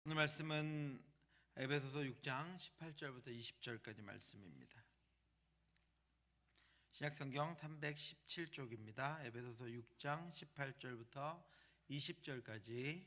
오늘 말씀은 에베소서 6장 18절부터 20절까지 말씀입니다. 신약성경 317쪽입니다. 에베소서 6장 18절부터 20절까지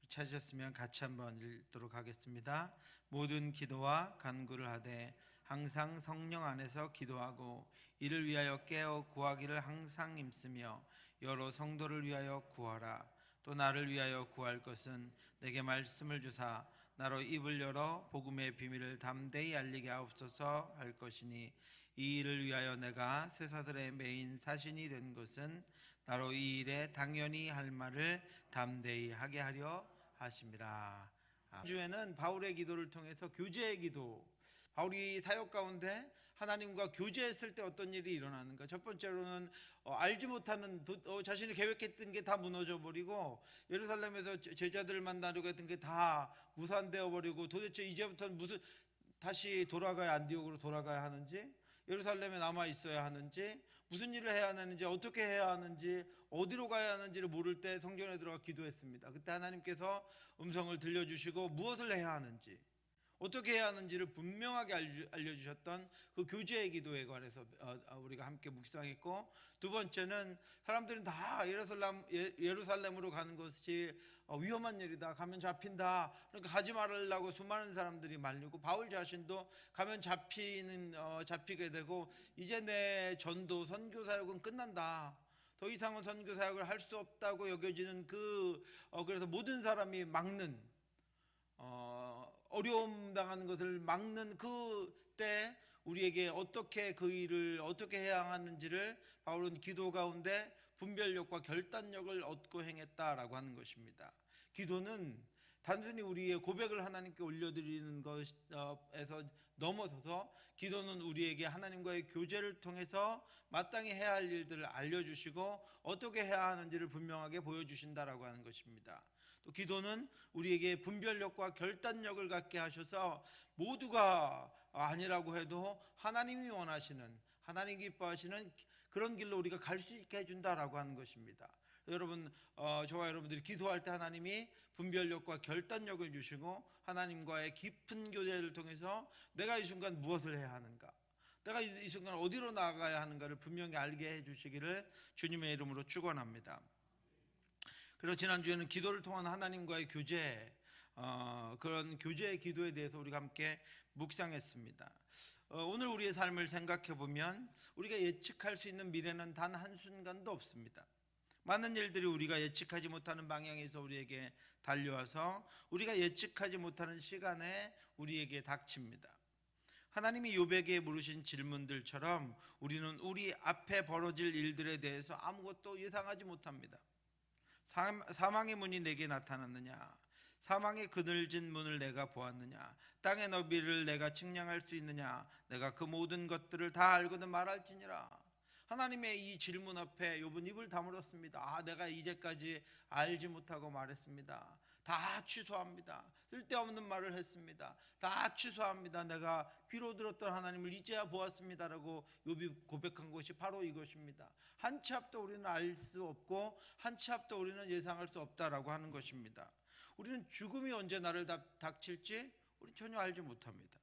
찾으셨으면 같이 한번 읽도록 하겠습니다. 모든 기도와 간구를 하되 항상 성령 안에서 기도하고 이를 위하여 깨어 구하기를 항상 힘쓰며 여러 성도를 위하여 구하라. 또 나를 위하여 구할 것은 내게 말씀을 주사 나로 입을 열어 복음의 비밀을 담대히 알리게 하옵소서 할 것이니 이 일을 위하여 내가 쇠사슬의 메인 사신이 된 것은 나로 이 일에 당연히 할 말을 담대히 하게 하려 하심이라. 주에는 바울의 기도를 통해서 교제의 기도, 바울이 사역 가운데 하나님과 교제했을 때 어떤 일이 일어나는가. 첫 번째로는 알지 못하는 자신이 계획했던 게 다 무너져 버리고 예루살렘에서 제자들을 만나려고 했던 게 다 무산되어 버리고 도대체 이제부터는 무슨 다시 돌아가야 안디옥으로 돌아가야 하는지, 예루살렘에 남아 있어야 하는지, 무슨 일을 해야 하는지, 어떻게 해야 하는지, 어디로 가야 하는지를 모를 때 성전에 들어가 기도했습니다. 그때 하나님께서 음성을 들려주시고 무엇을 해야 하는지, 어떻게 해야 하는지를 분명하게 알려주셨던 그 교제의 기도에 관해서 우리가 함께 묵상했고, 두 번째는 사람들은 다 예루살렘으로 가는 것이 위험한 일이다, 가면 잡힌다, 그러니까 가지 말라고 수많은 사람들이 말리고, 바울 자신도 가면 잡히게 되고 이제 내 전도 선교 사역은 끝난다, 더 이상은 선교 사역을 할 수 없다고 여겨지는 그래서 모든 사람이 막는 어려움 당하는 것을 막는 그때 우리에게 어떻게 그 일을 어떻게 해야 하는지를 바울은 기도 가운데 분별력과 결단력을 얻고 행했다라고 하는 것입니다. 기도는 단순히 우리의 고백을 하나님께 올려드리는 것에서 넘어서서 기도는 우리에게 하나님과의 교제를 통해서 마땅히 해야 할 일들을 알려주시고 어떻게 해야 하는지를 분명하게 보여주신다라고 하는 것입니다. 또 기도는 우리에게 분별력과 결단력을 갖게 하셔서 모두가 아니라고 해도 하나님이 원하시는, 하나님 기뻐하시는 그런 길로 우리가 갈 수 있게 해준다라고 하는 것입니다. 여러분, 저와 여러분들이 기도할 때 하나님이 분별력과 결단력을 주시고 하나님과의 깊은 교제를 통해서 내가 이 순간 무엇을 해야 하는가, 내가 이 순간 어디로 나아가야 하는가를 분명히 알게 해주시기를 주님의 이름으로 축원합니다. 그리고 지난주에는 기도를 통한 하나님과의 교제, 그런 교제의 기도에 대해서 우리가 함께 묵상했습니다. 오늘 우리의 삶을 생각해 보면 우리가 예측할 수 있는 미래는 단 한순간도 없습니다. 많은 일들이 우리가 예측하지 못하는 방향에서 우리에게 달려와서 우리가 예측하지 못하는 시간에 우리에게 닥칩니다. 하나님이 욥에게 물으신 질문들처럼 우리는 우리 앞에 벌어질 일들에 대해서 아무것도 예상하지 못합니다. 사망의 문이 내게 나타났느냐, 사망의 그늘진 문을 내가 보았느냐, 땅의 너비를 내가 측량할 수 있느냐, 내가 그 모든 것들을 다 알거든 말할지니라. 하나님의 이 질문 앞에 욥은 입을 다물었습니다. 내가 이제까지 알지 못하고 말했습니다. 다 취소합니다. 쓸데없는 말을 했습니다. 다 취소합니다. 내가 귀로 들었던 하나님을 이제야 보았습니다라고 욥이 고백한 것이 바로 이것입니다. 한 치 앞도 우리는 알 수 없고 한 치 앞도 우리는 예상할 수 없다라고 하는 것입니다. 우리는 죽음이 언제 나를 닥칠지 우리는 전혀 알지 못합니다.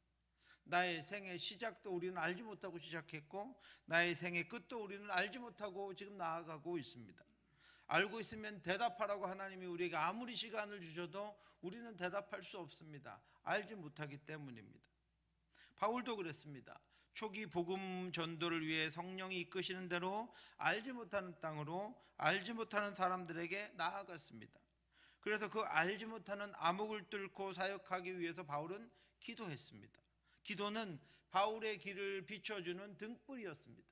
나의 생의 시작도 우리는 알지 못하고 시작했고 나의 생의 끝도 우리는 알지 못하고 지금 나아가고 있습니다. 알고 있으면 대답하라고 하나님이 우리에게 아무리 시간을 주셔도 우리는 대답할 수 없습니다. 알지 못하기 때문입니다. 바울도 그랬습니다. 초기 복음 전도를 위해 성령이 이끄시는 대로 알지 못하는 땅으로 알지 못하는 사람들에게 나아갔습니다. 그래서 그 알지 못하는 암흑을 뚫고 사역하기 위해서 바울은 기도했습니다. 기도는 바울의 길을 비춰주는 등불이었습니다.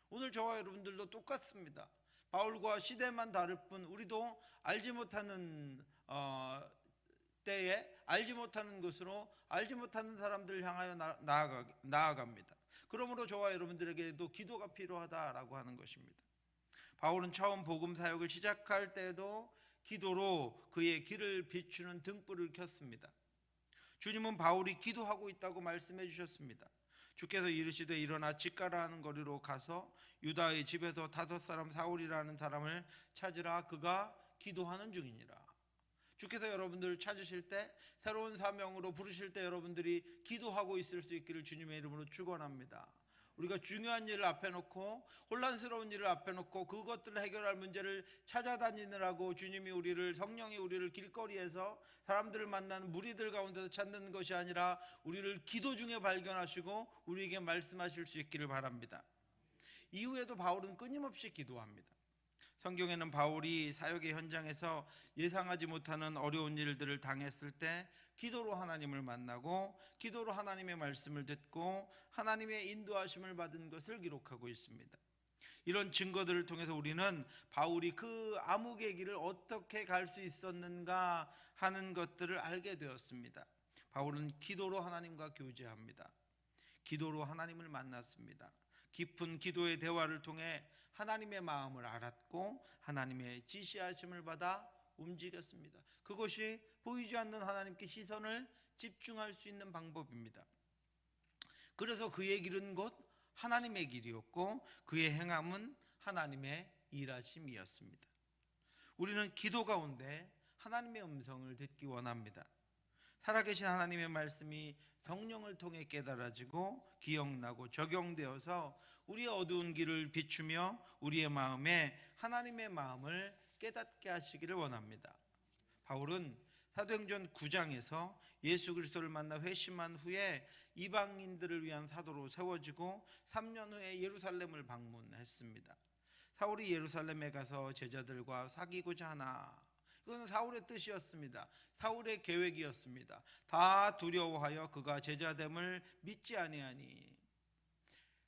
오늘 저와 여러분들도 똑같습니다. 바울과 시대만 다를 뿐 우리도 알지 못하는 때에 알지 못하는 것으로 알지 못하는 사람들을 향하여 나아갑니다. 그러므로 저와 여러분들에게도 기도가 필요하다라고 하는 것입니다. 바울은 처음 복음 사역을 시작할 때도 기도로 그의 길을 비추는 등불을 켰습니다. 주님은 바울이 기도하고 있다고 말씀해 주셨습니다. 주께서 이르시되 일어나 직가라 하는 거리로 가서 유다의 집에서 5 사람 사울이라는 사람을 찾으라, 그가 기도하는 중이니라. 주께서 여러분들을 찾으실 때, 새로운 사명으로 부르실 때 여러분들이 기도하고 있을 수 있기를 주님의 이름으로 축원합니다. 우리가 중요한 일을 앞에 놓고, 혼란스러운 일을 앞에 놓고 그것들을 해결할 문제를 찾아다니느라고 주님이 성령이 우리를 길거리에서 사람들을 만나는 무리들 가운데서 찾는 것이 아니라 우리를 기도 중에 발견하시고 우리에게 말씀하실 수 있기를 바랍니다. 이후에도 바울은 끊임없이 기도합니다. 성경에는 바울이 사역의 현장에서 예상하지 못하는 어려운 일들을 당했을 때 기도로 하나님을 만나고 기도로 하나님의 말씀을 듣고 하나님의 인도하심을 받은 것을 기록하고 있습니다. 이런 증거들을 통해서 우리는 바울이 그 암흑의 길을 어떻게 갈 수 있었는가 하는 것들을 알게 되었습니다. 바울은 기도로 하나님과 교제합니다. 기도로 하나님을 만났습니다. 깊은 기도의 대화를 통해 하나님의 마음을 알았고 하나님의 지시하심을 받아 움직였습니다. 그것이 보이지 않는 하나님께 시선을 집중할 수 있는 방법입니다. 그래서 그의 길은 곧 하나님의 길이었고 그의 행함은 하나님의 일하심이었습니다. 우리는 기도 가운데 하나님의 음성을 듣기 원합니다. 살아계신 하나님의 말씀이 성령을 통해 깨달아지고 기억나고 적용되어서 우리의 어두운 길을 비추며 우리의 마음에 하나님의 마음을 깨닫게 하시기를 원합니다. 바울은 사도행전 9장에서 예수 그리스도를 만나 회심한 후에 이방인들을 위한 사도로 세워지고 3년 후에 예루살렘을 방문했습니다. 사울이 예루살렘에 가서 제자들과 사귀고자 하나, 이건 사울의 뜻이었습니다. 사울의 계획이었습니다. 다 두려워하여 그가 제자됨을 믿지 아니하니.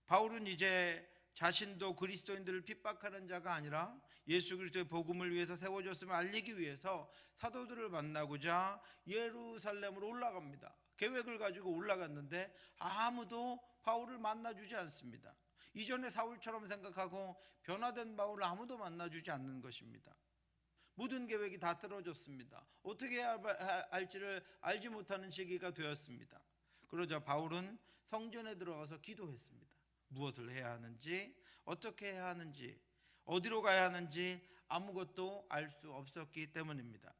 바울은 이제 자신도 그리스도인들을 핍박하는 자가 아니라 예수 그리스도의 복음을 위해서 세워졌음을 알리기 위해서 사도들을 만나고자 예루살렘으로 올라갑니다. 계획을 가지고 올라갔는데 아무도 바울을 만나주지 않습니다. 이전에 사울처럼 생각하고 변화된 바울을 아무도 만나주지 않는 것입니다. 모든 계획이 다 떨어졌습니다. 어떻게 해야 할지를 알지 못하는 시기가 되었습니다. 그러자 바울은 성전에 들어가서 기도했습니다. 무엇을 해야 하는지, 어떻게 해야 하는지, 어디로 가야 하는지 아무것도 알 수 없었기 때문입니다.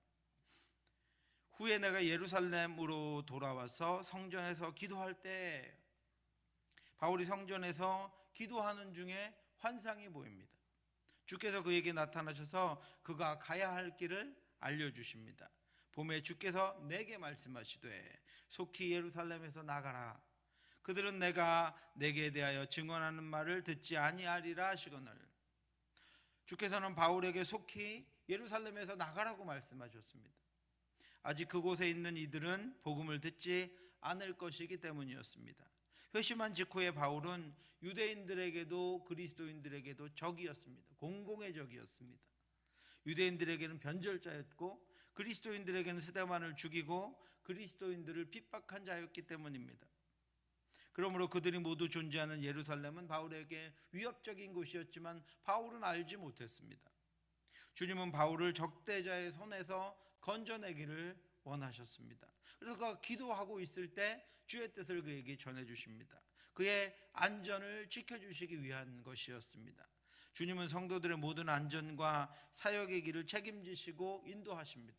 후에 내가 예루살렘으로 돌아와서 성전에서 기도할 때 바울이 성전에서 기도하는 중에 환상이 보입니다. 주께서 그에게 나타나셔서 그가 가야 할 길을 알려주십니다. 봄에 주께서 내게 말씀하시되 속히 예루살렘에서 나가라. 그들은 내가 내게 대하여 증언하는 말을 듣지 아니하리라 하시거늘. 주께서는 바울에게 속히 예루살렘에서 나가라고 말씀하셨습니다. 아직 그곳에 있는 이들은 복음을 듣지 않을 것이기 때문이었습니다. 회심한 직후에 바울은 유대인들에게도 그리스도인들에게도 적이었습니다. 공공의 적이었습니다. 유대인들에게는 변절자였고 그리스도인들에게는 스데반을 죽이고 그리스도인들을 핍박한 자였기 때문입니다. 그러므로 그들이 모두 존재하는 예루살렘은 바울에게 위협적인 곳이었지만 바울은 알지 못했습니다. 주님은 바울을 적대자의 손에서 건져내기를 원하셨습니다. 그래서 그가 기도하고 있을 때 주의 뜻을 그에게 전해주십니다. 그의 안전을 지켜주시기 위한 것이었습니다. 주님은 성도들의 모든 안전과 사역의 길을 책임지시고 인도하십니다.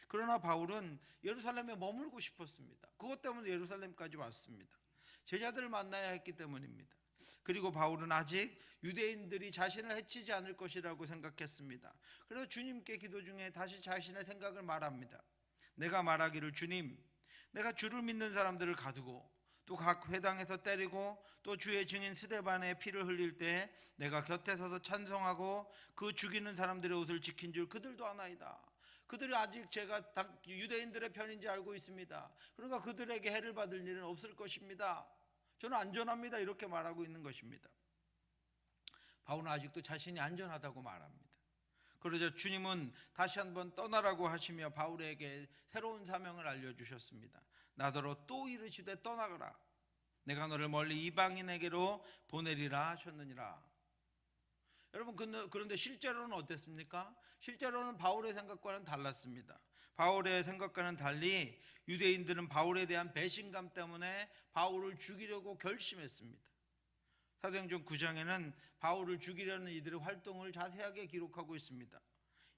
그러나 바울은 예루살렘에 머물고 싶었습니다. 그것 때문에 예루살렘까지 왔습니다. 제자들을 만나야 했기 때문입니다. 그리고 바울은 아직 유대인들이 자신을 해치지 않을 것이라고 생각했습니다. 그래서 주님께 기도 중에 다시 자신의 생각을 말합니다. 내가 말하기를 주님, 내가 주를 믿는 사람들을 가두고 또 각 회당에서 때리고 또 주의 증인 스데반의 피를 흘릴 때 내가 곁에 서서 찬송하고 그 죽이는 사람들의 옷을 지킨 줄 그들도 아나이다. 그들이 아직 제가 유대인들의 편인지 알고 있습니다. 그러니까 그들에게 해를 받을 일은 없을 것입니다. 저는 안전합니다. 이렇게 말하고 있는 것입니다. 바울은 아직도 자신이 안전하다고 말합니다. 그러자 주님은 다시 한번 떠나라고 하시며 바울에게 새로운 사명을 알려주셨습니다. 나더러 또 이르시되 떠나가라. 내가 너를 멀리 이방인에게로 보내리라 하셨느니라. 여러분, 그런데 실제로는 어땠습니까? 실제로는 바울의 생각과는 달랐습니다. 바울의 생각과는 달리 유대인들은 바울에 대한 배신감 때문에 바울을 죽이려고 결심했습니다. 사도행전 9장에는 바울을 죽이려는 이들의 활동을 자세하게 기록하고 있습니다.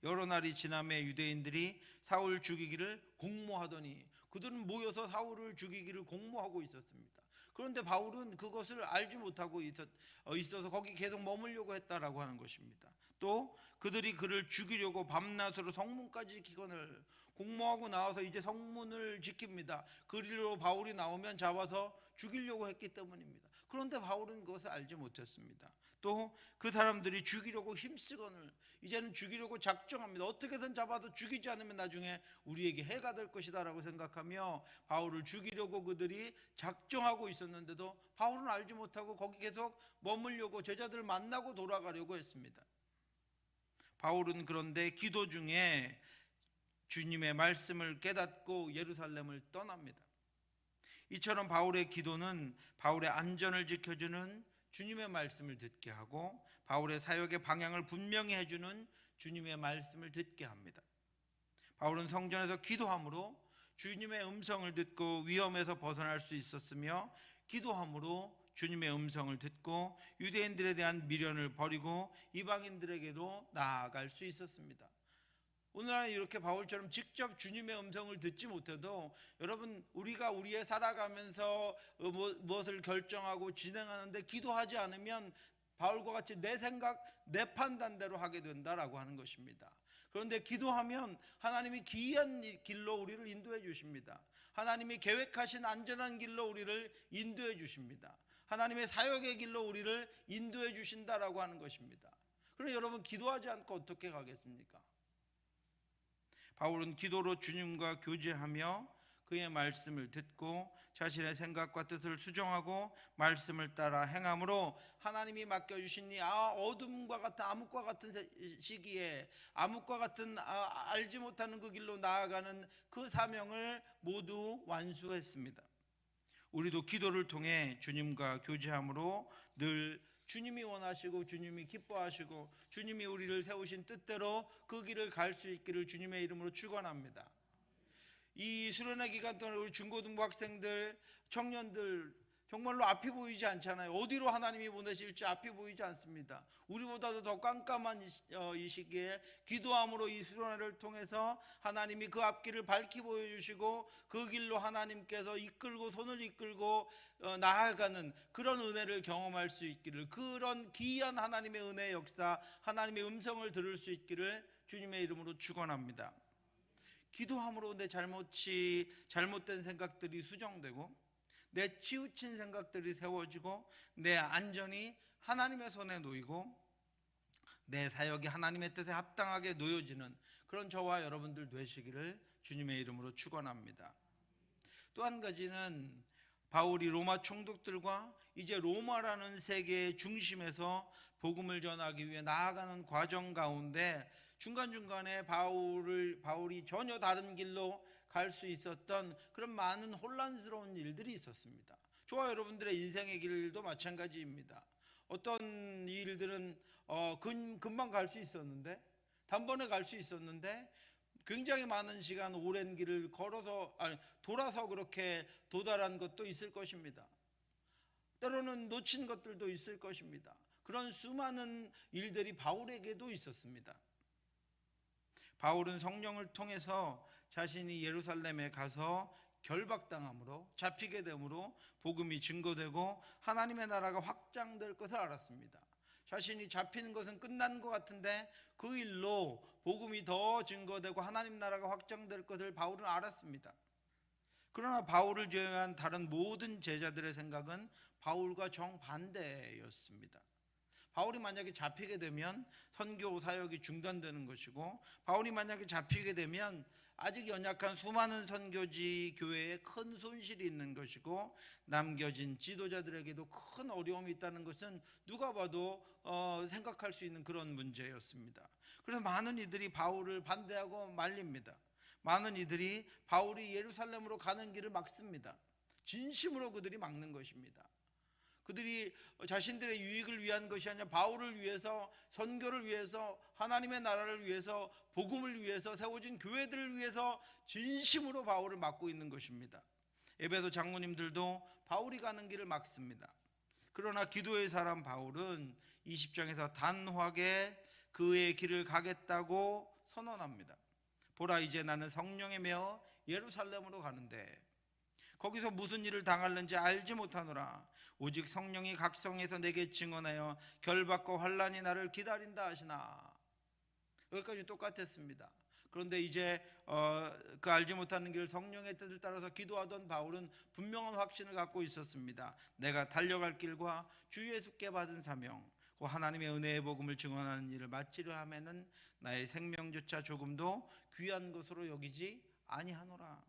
여러 날이 지남에 유대인들이 사울 죽이기를 공모하더니, 그들은 모여서 사울을 죽이기를 공모하고 있었습니다. 그런데 바울은 그것을 알지 못하고 있어서 거기 계속 머물려고 했다라고 하는 것입니다. 또 그들이 그를 죽이려고 밤낮으로 성문까지 기근을 공모하고 나와서 이제 성문을 지킵니다. 그리로 바울이 나오면 잡아서 죽이려고 했기 때문입니다. 그런데 바울은 그것을 알지 못했습니다. 또 그 사람들이 죽이려고 힘쓰거늘 이제는 죽이려고 작정합니다. 어떻게든 잡아도 죽이지 않으면 나중에 우리에게 해가 될 것이다 라고 생각하며 바울을 죽이려고 그들이 작정하고 있었는데도 바울은 알지 못하고 거기 계속 머물려고 제자들을 만나고 돌아가려고 했습니다. 바울은 그런데 기도 중에 주님의 말씀을 깨닫고 예루살렘을 떠납니다. 이처럼 바울의 기도는 바울의 안전을 지켜주는 주님의 말씀을 듣게 하고 바울의 사역의 방향을 분명히 해주는 주님의 말씀을 듣게 합니다. 바울은 성전에서 기도함으로 주님의 음성을 듣고 위험에서 벗어날 수 있었으며, 기도함으로 주님의 음성을 듣고 유대인들에 대한 미련을 버리고 이방인들에게도 나아갈 수 있었습니다. 오늘날 이렇게 바울처럼 직접 주님의 음성을 듣지 못해도 여러분, 우리가 우리의 살아가면서 무엇을 결정하고 진행하는데 기도하지 않으면 바울과 같이 내 생각, 내 판단대로 하게 된다라고 하는 것입니다. 그런데 기도하면 하나님이 기이한 길로 우리를 인도해 주십니다. 하나님이 계획하신 안전한 길로 우리를 인도해 주십니다. 하나님의 사역의 길로 우리를 인도해 주신다라고 하는 것입니다. 그런데 여러분, 기도하지 않고 어떻게 가겠습니까? 바울은 기도로 주님과 교제하며 그의 말씀을 듣고 자신의 생각과 뜻을 수정하고 말씀을 따라 행함으로 하나님이 맡겨주신 이 어둠과 같은 암흑과 같은 시기에 암흑과 같은 알지 못하는 그 길로 나아가는 그 사명을 모두 완수했습니다. 우리도 기도를 통해 주님과 교제함으로 늘 주님이 원하시고 주님이 기뻐하시고 주님이 우리를 세우신 뜻대로 그 길을 갈 수 있기를 주님의 이름으로 축원합니다. 이 수련회 기간 동안 우리 중고등부 학생들, 청년들 정말로 앞이 보이지 않잖아요. 어디로 하나님이 보내실지 앞이 보이지 않습니다. 우리보다도 더 깜깜한 이 시기에 기도함으로 이 수련회를 통해서 하나님이 그 앞길을 밝히 보여주시고 그 길로 하나님께서 이끌고 손을 이끌고 나아가는 그런 은혜를 경험할 수 있기를, 그런 기이한 하나님의 은혜의 역사, 하나님의 음성을 들을 수 있기를 주님의 이름으로 축원합니다. 기도함으로 내 잘못된 생각들이 수정되고 내 치우친 생각들이 세워지고 내 안전이 하나님의 손에 놓이고 내 사역이 하나님의 뜻에 합당하게 놓여지는 그런 저와 여러분들 되시기를 주님의 이름으로 축원합니다. 또 한 가지는 바울이 로마 총독들과 이제 로마라는 세계의 중심에서 복음을 전하기 위해 나아가는 과정 가운데 중간중간에 바울이 전혀 다른 길로 갈 수 있었던 그런 많은 혼란스러운 일들이 있었습니다. 저와 여러분들의 인생의 길도 마찬가지입니다. 어떤 일들은 금방 갈 수 있었는데, 단번에 갈 수 있었는데 굉장히 많은 시간, 오랜 길을 돌아서 그렇게 도달한 것도 있을 것입니다. 때로는 놓친 것들도 있을 것입니다. 그런 수많은 일들이 바울에게도 있었습니다. 바울은 성령을 통해서 자신이 예루살렘에 가서 결박당함으로, 잡히게 됨으로 복음이 증거되고 하나님의 나라가 확장될 것을 알았습니다. 자신이 잡히는 것은 끝난 것 같은데 그 일로 복음이 더 증거되고 하나님 나라가 확장될 것을 바울은 알았습니다. 그러나 바울을 제외한 다른 모든 제자들의 생각은 바울과 정반대였습니다. 바울이 만약에 잡히게 되면 선교 사역이 중단되는 것이고, 바울이 만약에 잡히게 되면 아직 연약한 수많은 선교지 교회에 큰 손실이 있는 것이고, 남겨진 지도자들에게도 큰 어려움이 있다는 것은 누가 봐도 생각할 수 있는 그런 문제였습니다. 그래서 많은 이들이 바울을 반대하고 말립니다. 많은 이들이 바울이 예루살렘으로 가는 길을 막습니다. 진심으로 그들이 막는 것입니다. 그들이 자신들의 유익을 위한 것이 아니라 바울을 위해서, 선교를 위해서, 하나님의 나라를 위해서, 복음을 위해서, 세워진 교회들을 위해서 진심으로 바울을 막고 있는 것입니다. 에베소 장로님들도 바울이 가는 길을 막습니다. 그러나 기도의 사람 바울은 20장에서 단호하게 그의 길을 가겠다고 선언합니다. 보라, 이제 나는 성령에 매어 예루살렘으로 가는데 거기서 무슨 일을 당할는지 알지 못하노라. 오직 성령이 각성에서 내게 증언하여 결박과 환난이 나를 기다린다 하시나. 여기까지 똑같았습니다. 그런데 이제 그 알지 못하는 길, 성령의 뜻을 따라서 기도하던 바울은 분명한 확신을 갖고 있었습니다. 내가 달려갈 길과 주 예수께 받은 사명, 그 하나님의 은혜의 복음을 증언하는 일을 마치려 하면은 나의 생명조차 조금도 귀한 것으로 여기지 아니하노라.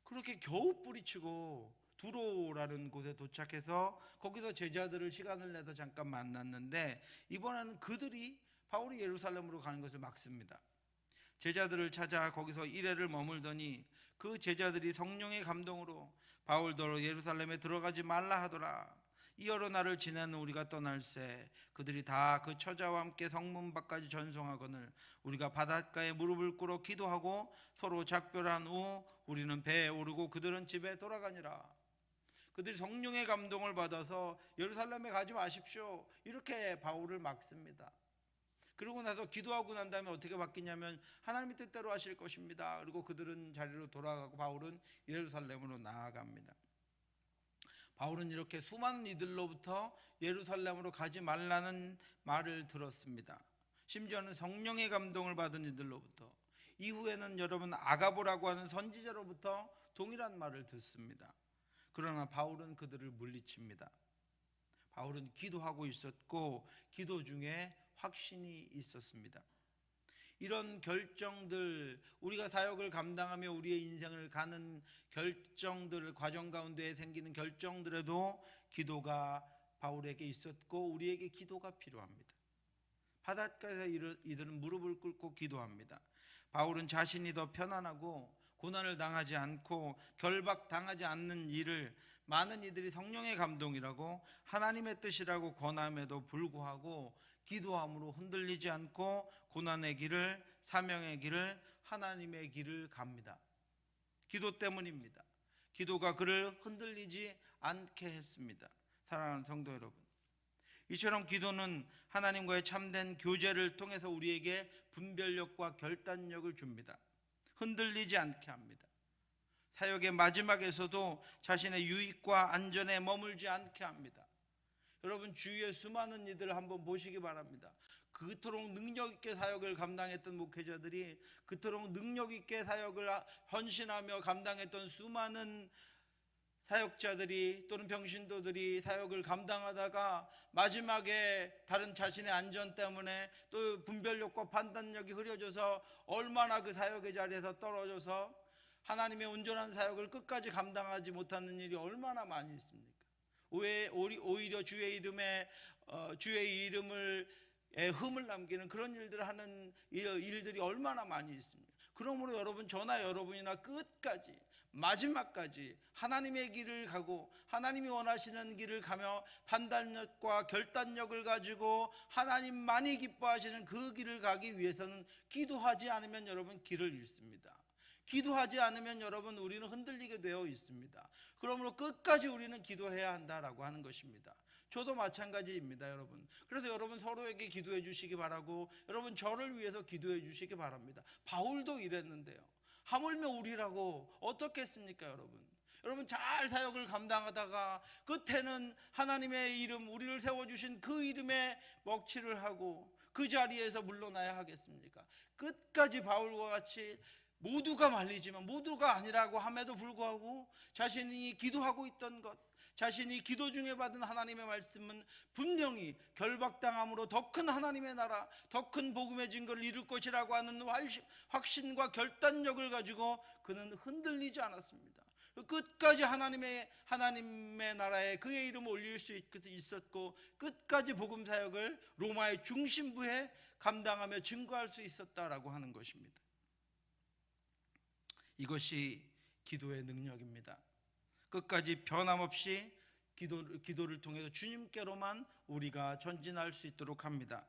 그렇게 겨우 뿌리치고 두로라는 곳에 도착해서 거기서 제자들을 시간을 내서 잠깐 만났는데, 이번에는 그들이 바울이 예루살렘으로 가는 것을 막습니다. 제자들을 찾아 거기서 이래를 머물더니 그 제자들이 성령의 감동으로 바울더러 예루살렘에 들어가지 말라 하더라. 이 여러 날을 지나는 우리가 떠날새 그들이 다 그 처자와 함께 성문 밖까지 전송하거늘 우리가 바닷가에 무릎을 꿇어 기도하고 서로 작별한 후 우리는 배에 오르고 그들은 집에 돌아가니라. 그들이 성령의 감동을 받아서 예루살렘에 가지 마십시오, 이렇게 바울을 막습니다. 그러고 나서 기도하고 난 다음에 어떻게 바뀌냐면 하나님의 뜻대로 하실 것입니다. 그리고 그들은 자리로 돌아가고 바울은 예루살렘으로 나아갑니다. 바울은 이렇게 수많은 이들로부터 예루살렘으로 가지 말라는 말을 들었습니다. 심지어는 성령의 감동을 받은 이들로부터, 이후에는 여러분 아가보라고 하는 선지자로부터 동일한 말을 듣습니다. 그러나 바울은 그들을 물리칩니다. 바울은 기도하고 있었고 기도 중에 확신이 있었습니다. 이런 결정들, 우리가 사역을 감당하며 우리의 인생을 가는 결정들, 과정 가운데 생기는 결정들에도 기도가 바울에게 있었고 우리에게 기도가 필요합니다. 바닷가에서 이들은 무릎을 꿇고 기도합니다. 바울은 자신이 더 편안하고 고난을 당하지 않고 결박당하지 않는 일을 많은 이들이 성령의 감동이라고 하나님의 뜻이라고 권함에도 불구하고 기도함으로 흔들리지 않고 고난의 길을, 사명의 길을, 하나님의 길을 갑니다. 기도 때문입니다. 기도가 그를 흔들리지 않게 했습니다. 사랑하는 성도 여러분, 이처럼 기도는 하나님과의 참된 교제를 통해서 우리에게 분별력과 결단력을 줍니다. 흔들리지 않게 합니다. 사역의 마지막에서도 자신의 유익과 안전에 머물지 않게 합니다. 여러분, 주위의 수많은 이들을 한번 보시기 바랍니다. 그토록 능력 있게 사역을 감당했던 목회자들이, 그토록 능력 있게 사역을 헌신하며 감당했던 수많은 사역자들이 또는 병신도들이 사역을 감당하다가 마지막에 다른 자신의 안전 때문에 또 분별력과 판단력이 흐려져서 얼마나 그 사역의 자리에서 떨어져서 하나님의 온전한 사역을 끝까지 감당하지 못하는 일이 얼마나 많이 있습니까? 오히려 주의 이름을 흠을 남기는 그런 일들을 하는 일들이 얼마나 많이 있습니다. 그러므로 여러분, 저나 여러분이나 끝까지 마지막까지 하나님의 길을 가고 하나님이 원하시는 길을 가며 판단력과 결단력을 가지고 하나님만이 기뻐하시는 그 길을 가기 위해서는 기도하지 않으면 여러분 길을 잃습니다. 기도하지 않으면 여러분 우리는 흔들리게 되어 있습니다. 그러므로 끝까지 우리는 기도해야 한다라고 하는 것입니다. 저도 마찬가지입니다, 여러분. 그래서 여러분 서로에게 기도해 주시기 바라고, 여러분 저를 위해서 기도해 주시기 바랍니다. 바울도 이랬는데요. 하물며 우리라고 어떻겠습니까, 여러분? 여러분 잘 사역을 감당하다가 끝에는 하나님의 이름, 우리를 세워주신 그 이름에 먹칠을 하고 그 자리에서 물러나야 하겠습니까? 끝까지 바울과 같이 모두가 말리지만 모두가 아니라고 함에도 불구하고 자신이 기도하고 있던 것, 자신이 기도 중에 받은 하나님의 말씀은 분명히 결박당함으로 더 큰 하나님의 나라, 더 큰 복음의 증거를 이룰 것이라고 하는 확신과 결단력을 가지고 그는 흔들리지 않았습니다. 끝까지 하나님의 나라에 그의 이름을 올릴 수 있었고 끝까지 복음 사역을 로마의 중심부에 감당하며 증거할 수 있었다라고 하는 것입니다. 이것이 기도의 능력입니다. 끝까지 변함없이 기도를 통해서 주님께로만 우리가 전진할 수 있도록 합니다.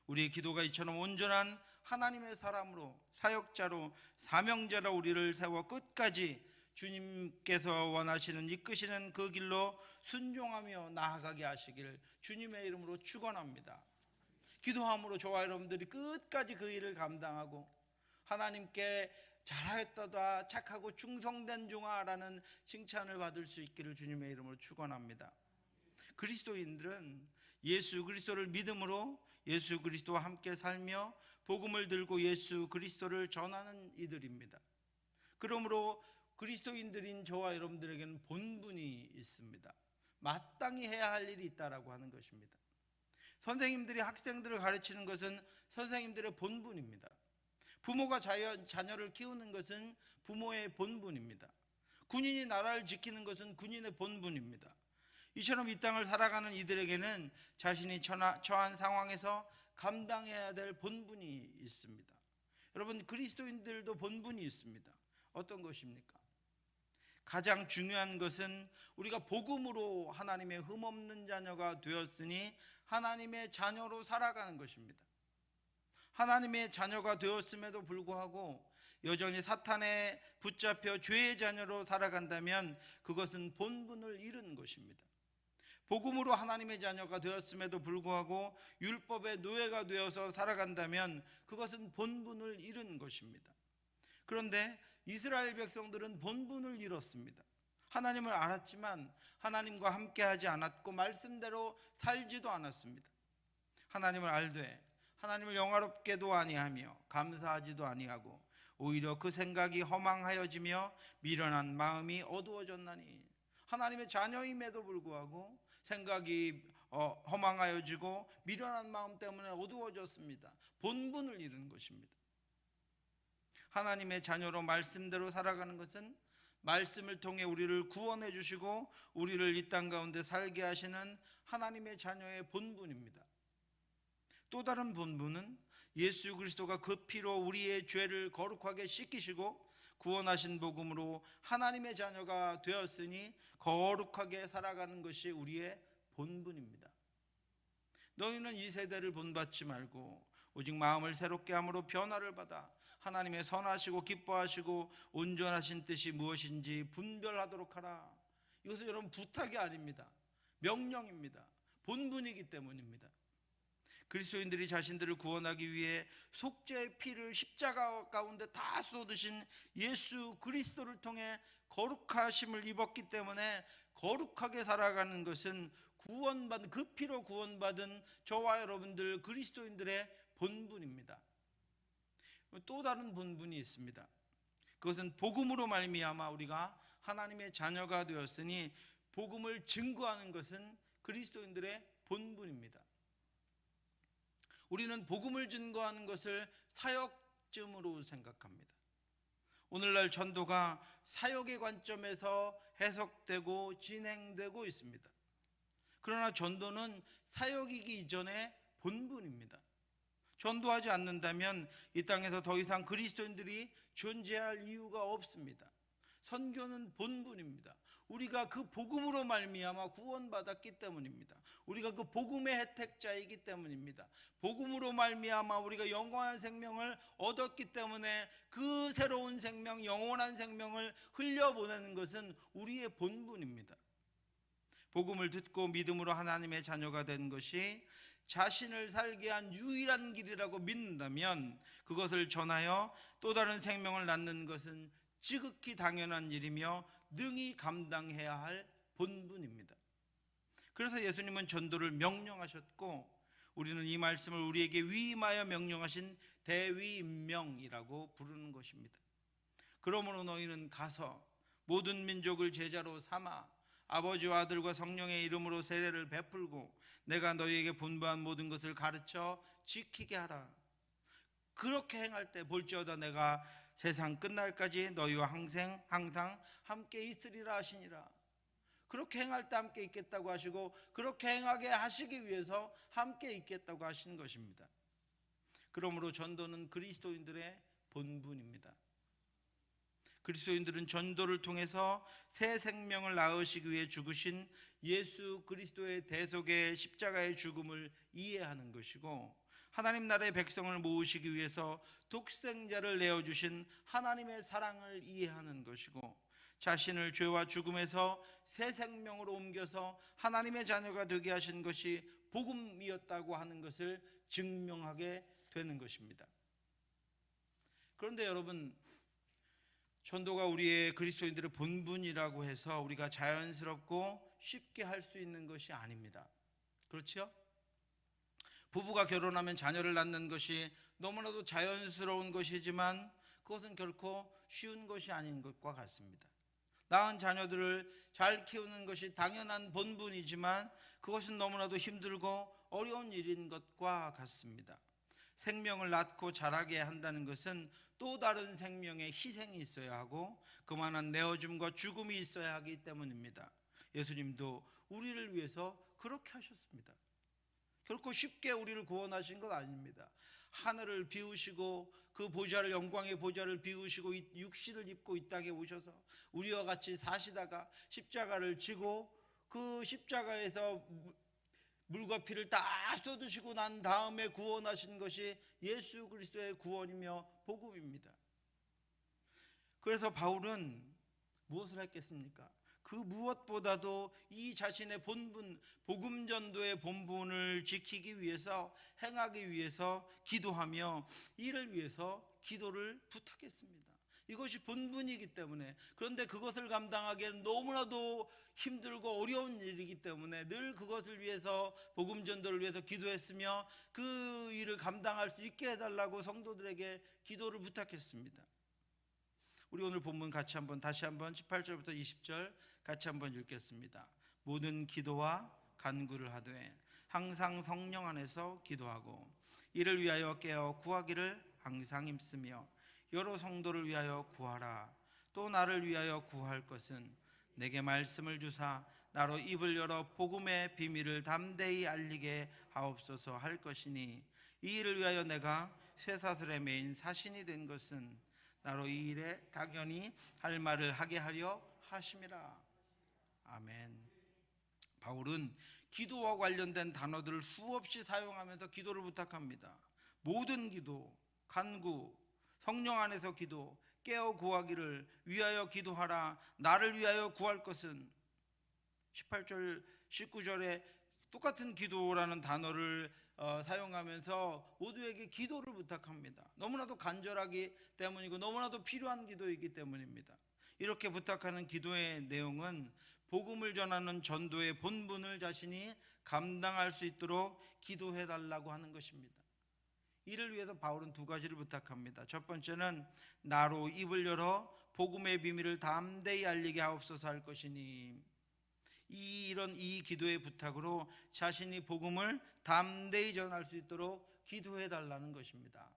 우리의 기도가 이처럼 온전한 하나님의 사람으로, 사역자로, 사명자로 우리를 세워 끝까지 주님께서 원하시는, 이끄시는 그 길로 순종하며 나아가게 하시기를 주님의 이름으로 축원합니다. 기도함으로 저와 여러분들이 끝까지 그 일을 감당하고 하나님께 잘하였다다 착하고 충성된 종아라는 칭찬을 받을 수 있기를 주님의 이름으로 축원합니다. 그리스도인들은 예수 그리스도를 믿음으로 예수 그리스도와 함께 살며 복음을 들고 예수 그리스도를 전하는 이들입니다. 그러므로 그리스도인들인 저와 여러분들에게는 본분이 있습니다. 마땅히 해야 할 일이 있다라고 하는 것입니다. 선생님들이 학생들을 가르치는 것은 선생님들의 본분입니다. 부모가 자녀를 키우는 것은 부모의 본분입니다. 군인이 나라를 지키는 것은 군인의 본분입니다. 이처럼 이 땅을 살아가는 이들에게는 자신이 처한 상황에서 감당해야 될 본분이 있습니다. 여러분, 그리스도인들도 본분이 있습니다. 어떤 것입니까? 가장 중요한 것은 우리가 복음으로 하나님의 흠없는 자녀가 되었으니 하나님의 자녀로 살아가는 것입니다. 하나님의 자녀가 되었음에도 불구하고 여전히 사탄에 붙잡혀 죄의 자녀로 살아간다면 그것은 본분을 잃은 것입니다. 복음으로 하나님의 자녀가 되었음에도 불구하고 율법의 노예가 되어서 살아간다면 그것은 본분을 잃은 것입니다. 그런데 이스라엘 백성들은 본분을 잃었습니다. 하나님을 알았지만 하나님과 함께하지 않았고 말씀대로 살지도 않았습니다. 하나님을 알되 하나님을 영화롭게도 아니하며 감사하지도 아니하고 오히려 그 생각이 허망하여지며 미련한 마음이 어두워졌나니, 하나님의 자녀임에도 불구하고 생각이 허망하여지고 미련한 마음 때문에 어두워졌습니다. 본분을 잃은 것입니다. 하나님의 자녀로 말씀대로 살아가는 것은 말씀을 통해 우리를 구원해 주시고 우리를 이 땅 가운데 살게 하시는 하나님의 자녀의 본분입니다. 또 다른 본분은 예수 그리스도가 그 피로 우리의 죄를 거룩하게 씻기시고 구원하신 복음으로 하나님의 자녀가 되었으니 거룩하게 살아가는 것이 우리의 본분입니다. 너희는 이 세대를 본받지 말고 오직 마음을 새롭게 함으로 변화를 받아 하나님의 선하시고 기뻐하시고 온전하신 뜻이 무엇인지 분별하도록 하라. 이것은 여러분 부탁이 아닙니다. 명령입니다. 본분이기 때문입니다. 그리스도인들이 자신들을 구원하기 위해 속죄의 피를 십자가 가운데 다 쏟으신 예수 그리스도를 통해 거룩하심을 입었기 때문에 거룩하게 살아가는 것은 그 피로 구원받은 저와 여러분들 그리스도인들의 본분입니다. 또 다른 본분이 있습니다. 그것은 복음으로 말미암아 우리가 하나님의 자녀가 되었으니 복음을 증거하는 것은 그리스도인들의 본분입니다. 우리는 복음을 증거하는 것을 사역쯤으로 생각합니다. 오늘날 전도가 사역의 관점에서 해석되고 진행되고 있습니다. 그러나 전도는 사역이기 이전에 본분입니다. 전도하지 않는다면 이 땅에서 더 이상 그리스도인들이 존재할 이유가 없습니다. 선교는 본분입니다. 우리가 그 복음으로 말미암아 구원받았기 때문입니다. 우리가 그 복음의 혜택자이기 때문입니다. 복음으로 말미암아 우리가 영원한 생명을 얻었기 때문에 그 새로운 생명, 영원한 생명을 흘려보내는 것은 우리의 본분입니다. 복음을 듣고 믿음으로 하나님의 자녀가 된 것이 자신을 살게 한 유일한 길이라고 믿는다면 그것을 전하여 또 다른 생명을 낳는 것은 지극히 당연한 일이며 능히 감당해야 할 본분입니다. 그래서 예수님은 전도를 명령하셨고 우리는 이 말씀을 우리에게 위임하여 명령하신 대위임명이라고 부르는 것입니다. 그러므로 너희는 가서 모든 민족을 제자로 삼아 아버지와 아들과 성령의 이름으로 세례를 베풀고 내가 너희에게 분부한 모든 것을 가르쳐 지키게 하라. 그렇게 행할 때 볼지어다 내가 세상 끝날까지 너희와 항상 함께 있으리라 하시니라. 그렇게 행할 때 함께 있겠다고 하시고 그렇게 행하게 하시기 위해서 함께 있겠다고 하시는 것입니다. 그러므로 전도는 그리스도인들의 본분입니다. 그리스도인들은 전도를 통해서 새 생명을 낳으시기 위해 죽으신 예수 그리스도의 대속의 십자가의 죽음을 이해하는 것이고 하나님 나라의 백성을 모으시기 위해서 독생자를 내어주신 하나님의 사랑을 이해하는 것이고 자신을 죄와 죽음에서 새 생명으로 옮겨서 하나님의 자녀가 되게 하신 것이 복음이었다고 하는 것을 증명하게 되는 것입니다. 그런데 여러분, 전도가 우리의 그리스도인들의 본분이라고 해서 우리가 자연스럽고 쉽게 할 수 있는 것이 아닙니다. 그렇죠? 부부가 결혼하면 자녀를 낳는 것이 너무나도 자연스러운 것이지만 그것은 결코 쉬운 것이 아닌 것과 같습니다. 낳은 자녀들을 잘 키우는 것이 당연한 본분이지만 그것은 너무나도 힘들고 어려운 일인 것과 같습니다. 생명을 낳고 자라게 한다는 것은 또 다른 생명의 희생이 있어야 하고 그만한 내어줌과 죽음이 있어야 하기 때문입니다. 예수님도 우리를 위해서 그렇게 하셨습니다. 결코 쉽게 우리를 구원하신 것 아닙니다. 하늘을 비우시고 그 보좌를, 영광의 보좌를 비우시고 육신을 입고 이 땅에 오셔서 우리와 같이 사시다가 십자가를 지고 그 십자가에서 물과 피를 다 쏟으시고 난 다음에 구원하신 것이 예수 그리스도의 구원이며 복음입니다. 그래서 바울은 무엇을 했겠습니까? 그 무엇보다도 이 자신의 본분, 복음 전도의 본분을 지키기 위해서, 행하기 위해서 기도하며 이를 위해서 기도를 부탁했습니다. 이것이 본분이기 때문에, 그런데 그것을 감당하기에는 너무나도 힘들고 어려운 일이기 때문에 늘 그것을 위해서, 복음 전도를 위해서 기도했으며 그 일을 감당할 수 있게 해달라고 성도들에게 기도를 부탁했습니다. 우리 오늘 본문 다시 한번 18절부터 20절 같이 한번 읽겠습니다. 모든 기도와 간구를 하되 항상 성령 안에서 기도하고 이를 위하여 깨어 구하기를 항상 힘쓰며 여러 성도를 위하여 구하라. 또 나를 위하여 구할 것은 내게 말씀을 주사 나로 입을 열어 복음의 비밀을 담대히 알리게 하옵소서 할 것이니 이 일을 위하여 내가 쇠사슬에 매인 사신이 된 것은 나로 이 일에 당연히 할 말을 하게 하려 하심이라. 아멘. 바울은 기도와 관련된 단어들을 수없이 사용하면서 기도를 부탁합니다. 모든 기도, 간구, 성령 안에서 기도, 깨어 구하기를 위하여 기도하라. 나를 위하여 구할 것은 18절, 19절에 똑같은 기도라는 단어를 사용하면서 모두에게 기도를 부탁합니다. 너무나도 간절하기 때문이고 너무나도 필요한 기도이기 때문입니다. 이렇게 부탁하는 기도의 내용은 복음을 전하는 전도의 본분을 자신이 감당할 수 있도록 기도해 달라고 하는 것입니다. 이를 위해서 바울은 두 가지를 부탁합니다. 첫 번째는 나로 입을 열어 복음의 비밀을 담대히 알리게 하옵소서 할 것이니, 이 기도의 부탁으로 자신이 복음을 담대히 전할 수 있도록 기도해 달라는 것입니다.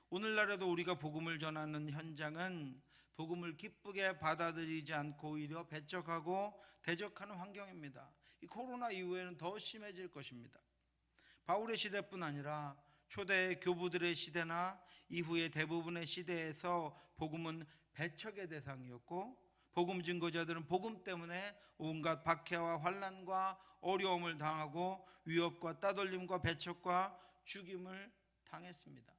오늘날에도 우리가 복음을 전하는 현장은 복음을 기쁘게 받아들이지 않고 오히려 배척하고 대적하는 환경입니다. 이 코로나 이후에는 더 심해질 것입니다. 바울의 시대뿐 아니라 초대 교부들의 시대나 이후의 대부분의 시대에서 복음은 배척의 대상이었고 복음 증거자들은 복음 때문에 온갖 박해와 환난과 어려움을 당하고 위협과 따돌림과 배척과 죽임을 당했습니다.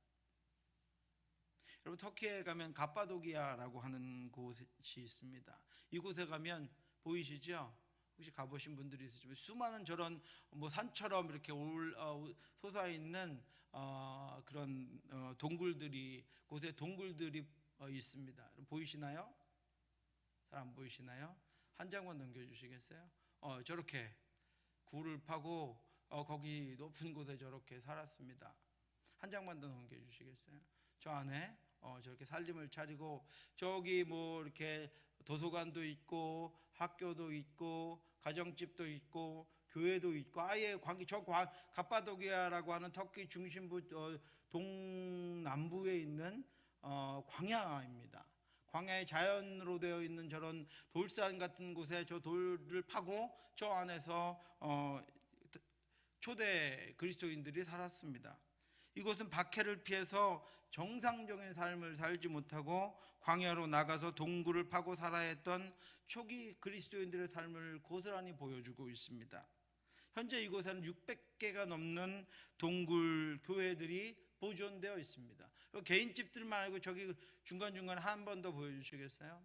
여러분, 터키에 가면 갑바도기아라고 하는 곳이 있습니다. 이곳에 가면 보이시죠? 혹시 가보신 분들이 있으시면 수많은 저런 산처럼 이렇게 솟아 있는 그런 동굴들이, 곳에 동굴들이 있습니다. 보이시나요? 잘 안 보이시나요? 한 장만 넘겨주시겠어요? 저렇게 굴을 파고 거기 높은 곳에 저렇게 살았습니다. 한 장만 더 넘겨주시겠어요? 저 안에 저렇게 살림을 차리고 저기 이렇게 도서관도 있고 학교도 있고 가정집도 있고 교회도 있고 아예 갑바도기아라고 하는 터키 중심부 동남부에 있는 광야입니다. 광야의 자연으로 되어 있는 저런 돌산 같은 곳에 저 돌을 파고 저 안에서 초대 그리스도인들이 살았습니다. 이곳은 박해를 피해서 정상적인 삶을 살지 못하고 광야로 나가서 동굴을 파고 살아야 했던 초기 그리스도인들의 삶을 고스란히 보여주고 있습니다. 현재 이곳에는 600개가 넘는 동굴 교회들이 보존되어 있습니다. 개인집들만 아니고 저기 중간중간 한 번 더 보여주시겠어요?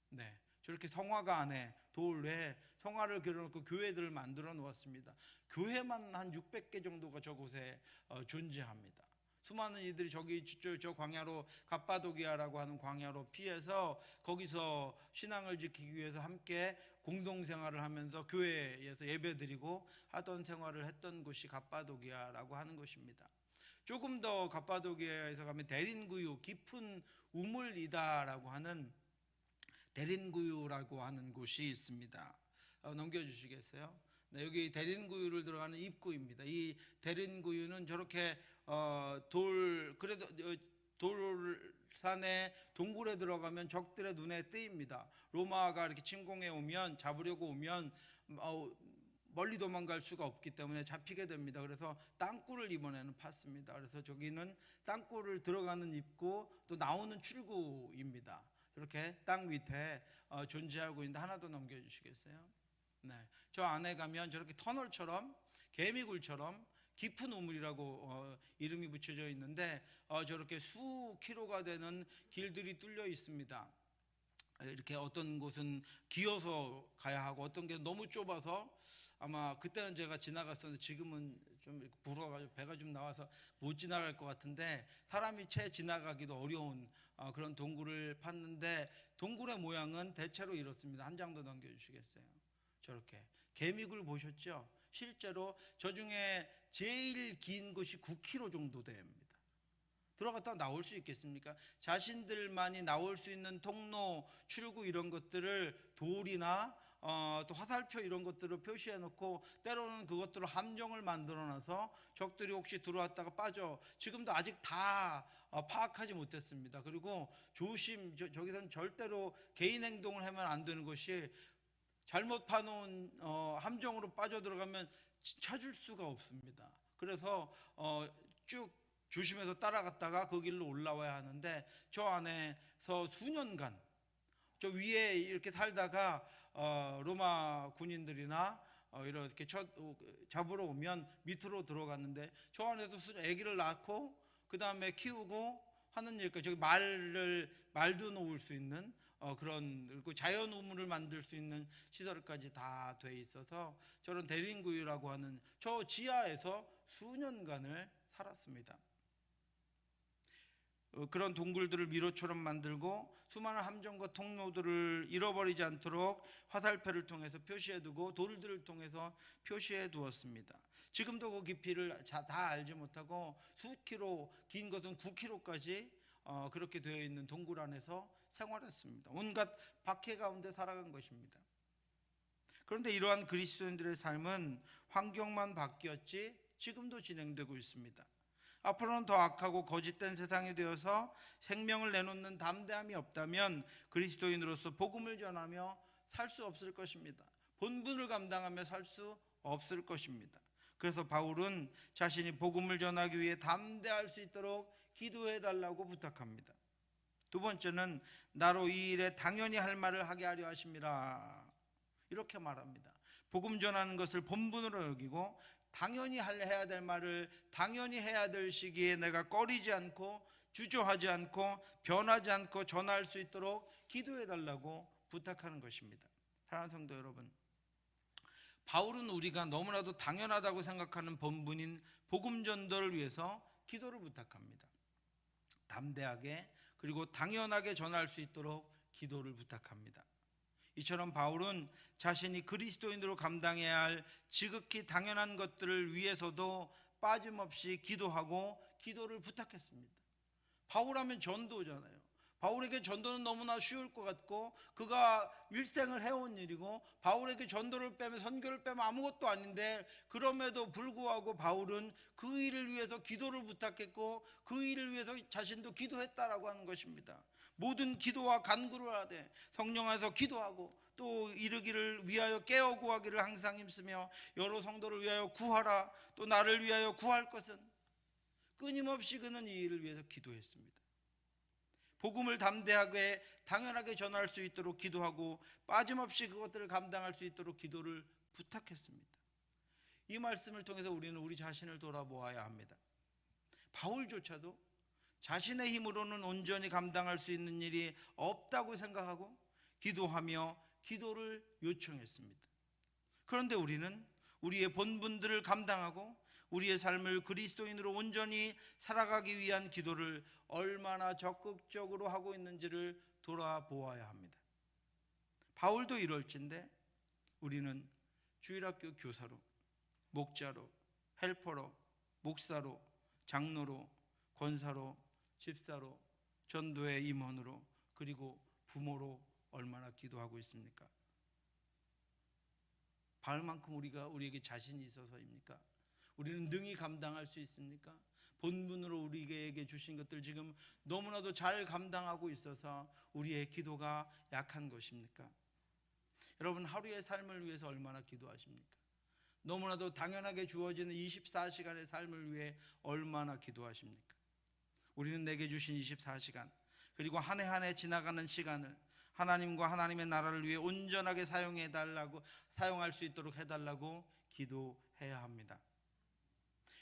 네, 저렇게 성화가 안에 돌에 성화를 그려놓고 교회들을 만들어 놓았습니다. 교회만 한 600개 정도가 저곳에 존재합니다. 수많은 이들이 저 광야로, 갑바도기아라고 하는 광야로 피해서 거기서 신앙을 지키기 위해서 함께 공동생활을 하면서 교회에서 예배드리고 하던 생활을 했던 곳이 갑바도기아라고 하는 곳입니다. 조금 더 갑바도기아에서 가면 데린구유, 깊은 우물이다라고 하는 데린구유라고 하는 곳이 있습니다. 넘겨주시겠어요? 네, 여기 데린구유를 들어가는 입구입니다. 이 데린구유는 저렇게 그래도 돌산에 동굴에 들어가면 적들의 눈에 띄입니다. 로마가 이렇게 침공해 오면, 잡으려고 오면 멀리 도망갈 수가 없기 때문에 잡히게 됩니다. 그래서 땅굴을 이번에는 팠습니다. 그래서 저기는 땅굴을 들어가는 입구, 또 나오는 출구입니다. 이렇게 땅 밑에 존재하고 있는데, 하나 더 넘겨주시겠어요? 네, 저 안에 가면 저렇게 터널처럼, 개미굴처럼 깊은 우물이라고 이름이 붙여져 있는데, 저렇게 수 킬로가 되는 길들이 뚫려 있습니다. 이렇게 어떤 곳은 기어서 가야 하고, 어떤 게 너무 좁아서, 아마 그때는 제가 지나갔었는데 지금은 좀 이렇게 불어가지고 배가 좀 나와서 못 지나갈 것 같은데, 사람이 채 지나가기도 어려운 그런 동굴을 팠는데, 동굴의 모양은 대체로 이렇습니다. 한 장 더 넘겨주시겠어요? 저렇게 개미굴 보셨죠? 실제로 저 중에 제일 긴 곳이 9km 정도 됩니다. 들어갔다 나올 수 있겠습니까? 자신들만이 나올 수 있는 통로, 출구 이런 것들을 돌이나 또 화살표 이런 것들을 표시해 놓고, 때로는 그것들을 함정을 만들어 놔서 적들이 혹시 들어왔다가 빠져, 지금도 아직 다 파악하지 못했습니다. 그리고 저기서는 절대로 개인 행동을 하면 안 되는 것이, 잘못 파놓은 함정으로 빠져들어가면 찾을 수가 없습니다. 그래서 쭉 조심해서 따라갔다가 그 길로 올라와야 하는데, 저 안에서 수년간 저 위에 이렇게 살다가 로마 군인들이나 이렇게 잡으러 오면 밑으로 들어갔는데, 저 안에서 아기를 낳고 그 다음에 키우고 하는 일까지, 저기 말도 놓을 수 있는 그리고 자연 우물을 만들 수 있는 시설까지 다 돼 있어서, 저런 데린구유라고 하는 저 지하에서 수년간을 살았습니다. 그런 동굴들을 미로처럼 만들고, 수많은 함정과 통로들을 잃어버리지 않도록 화살표를 통해서 표시해두고, 돌들을 통해서 표시해 두었습니다. 지금도 그 깊이를 다 알지 못하고, 수키로, 긴 것은 9km까지 그렇게 되어 있는 동굴 안에서 생활했습니다. 온갖 박해 가운데 살아간 것입니다. 그런데 이러한 그리스도인들의 삶은 환경만 바뀌었지 지금도 진행되고 있습니다. 앞으로는 더 악하고 거짓된 세상이 되어서 생명을 내놓는 담대함이 없다면 그리스도인으로서 복음을 전하며 살 수 없을 것입니다. 본분을 감당하며 살 수 없을 것입니다. 그래서 바울은 자신이 복음을 전하기 위해 담대할 수 있도록 기도해 달라고 부탁합니다. 두 번째는 나로 이 일에 당연히 할 말을 하게 하려 하심이라, 이렇게 말합니다. 복음 전하는 것을 본분으로 여기고, 당연히 해야 될 말을 당연히 해야 될 시기에 내가 꺼리지 않고 주저하지 않고 변하지 않고 전할 수 있도록 기도해 달라고 부탁하는 것입니다. 사랑하는 성도 여러분, 바울은 우리가 너무나도 당연하다고 생각하는 본분인 복음 전도를 위해서 기도를 부탁합니다. 담대하게 그리고 당연하게 전할 수 있도록 기도를 부탁합니다. 이처럼 바울은 자신이 그리스도인으로 감당해야 할 지극히 당연한 것들을 위해서도 빠짐없이 기도하고 기도를 부탁했습니다. 바울하면 전도잖아요. 바울에게 전도는 너무나 쉬울 것 같고, 그가 일생을 해온 일이고, 바울에게 전도를 빼면, 선교를 빼면 아무것도 아닌데, 그럼에도 불구하고 바울은 그 일을 위해서 기도를 부탁했고, 그 일을 위해서 자신도 기도했다라고 하는 것입니다. 모든 기도와 간구를 하되 성령 안에서 기도하고, 또 이르기를 위하여 깨어 구하기를 항상 힘쓰며 여러 성도를 위하여 구하라, 또 나를 위하여 구할 것은, 끊임없이 그는 이 일을 위해서 기도했습니다. 복음을 담대하게 당연하게 전할 수 있도록 기도하고, 빠짐없이 그것들을 감당할 수 있도록 기도를 부탁했습니다. 이 말씀을 통해서 우리는 우리 자신을 돌아보아야 합니다. 바울조차도 자신의 힘으로는 온전히 감당할 수 있는 일이 없다고 생각하고, 기도하며 기도를 요청했습니다. 그런데 우리는 우리의 본분들을 감당하고 우리의 삶을 그리스도인으로 온전히 살아가기 위한 기도를 얼마나 적극적으로 하고 있는지를 돌아보아야 합니다. 바울도 이럴진데 우리는 주일학교 교사로, 목자로, 헬퍼로, 목사로, 장로로, 권사로, 집사로, 전도의 임원으로, 그리고 부모로 얼마나 기도하고 있습니까? 바울만큼 우리에게 자신이 있어서입니까? 우리는 능히 감당할 수 있습니까? 본분으로 우리에게 주신 것들 지금 너무나도 잘 감당하고 있어서 우리의 기도가 약한 것입니까? 여러분, 하루의 삶을 위해서 얼마나 기도하십니까? 너무나도 당연하게 주어지는 24시간의 삶을 위해 얼마나 기도하십니까? 우리는 내게 주신 24시간, 그리고 한 해 한 해 지나가는 시간을 하나님과 하나님의 나라를 위해 온전하게 사용할 수 있도록 해달라고 기도해야 합니다.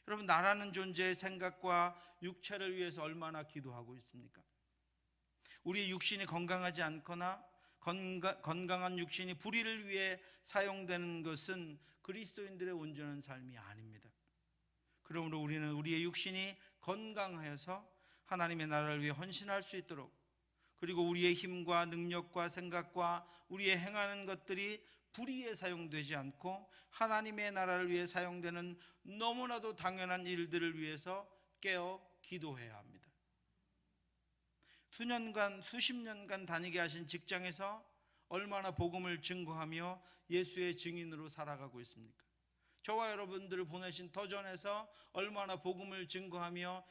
여러분, 나라는 존재의 생각과 육체를 위해서 얼마나 기도하고 있습니까? 우리의 육신이 건강하지 않거나 건강한 육신이 불의를 위해 사용되는 것은 그리스도인들의 온전한 삶이 아닙니다. 그러므로 우리는 우리의 육신이 건강하여서 하나님의 나라를 위해 헌신할 수 있도록, 그리고 우리의 힘과 능력과 생각과 우리의 행하는 것들이 불의에 사용되지 않고 하나님의 나라를 위해 사용되는 너무나도 당연한 일들을 위해서 깨어 기도해야 합니다. 수십 년간 다니게 하신 직장에서 얼마나 복음을 증거하며 예수의 증인으로 살아가고 있습니까? 저와 여러분들을 보내신 터전에서 얼마나 복음을 증거하며